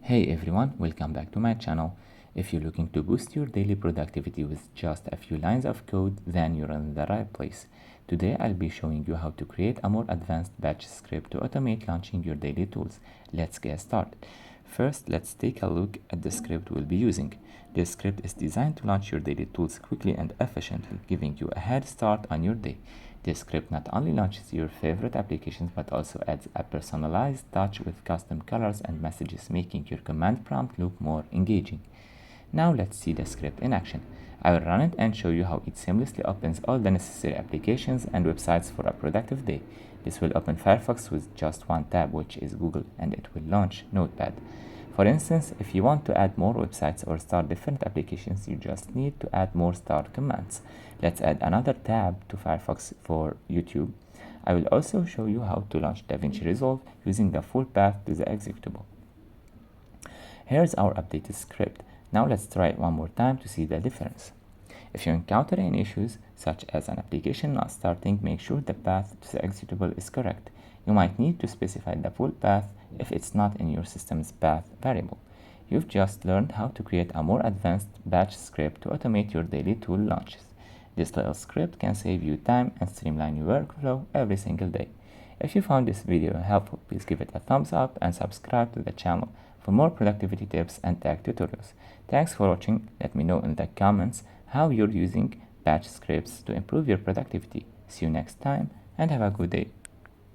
Hey everyone, welcome back to my channel. If you're looking to boost your daily productivity with just a few lines of code, then you're in the right place. Today I'll be showing you how to create a more advanced batch script to automate launching your daily tools. Let's get started. First, let's take a look at the script we'll be using. This script is designed to launch your daily tools quickly and efficiently, giving you a head start on your day. This script not only launches your favorite applications but also adds a personalized touch with custom colors and messages, making your command prompt look more engaging. Now let's see the script in action. I will run it and show you how it seamlessly opens all the necessary applications and websites for a productive day. This will open Firefox with just one tab, which is Google, and it will launch Notepad. For instance, if you want to add more websites or start different applications, you just need to add more start commands. Let's add another tab to Firefox for YouTube. I will also show you how to launch DaVinci Resolve using the full path to the executable. Here's our updated script. Now let's try it one more time to see the difference. If you encounter any issues, such as an application not starting, make sure the path to the executable is correct. You might need to specify the full path if it's not in your system's path variable. You've just learned how to create a more advanced batch script to automate your daily tool launches. This little script can save you time and streamline your workflow every single day. If you found this video helpful, please give it a thumbs up and subscribe to the channel for more productivity tips and tech tutorials. Thanks for watching. Let me know in the comments how you're using batch scripts to improve your productivity. See you next time and have a good day.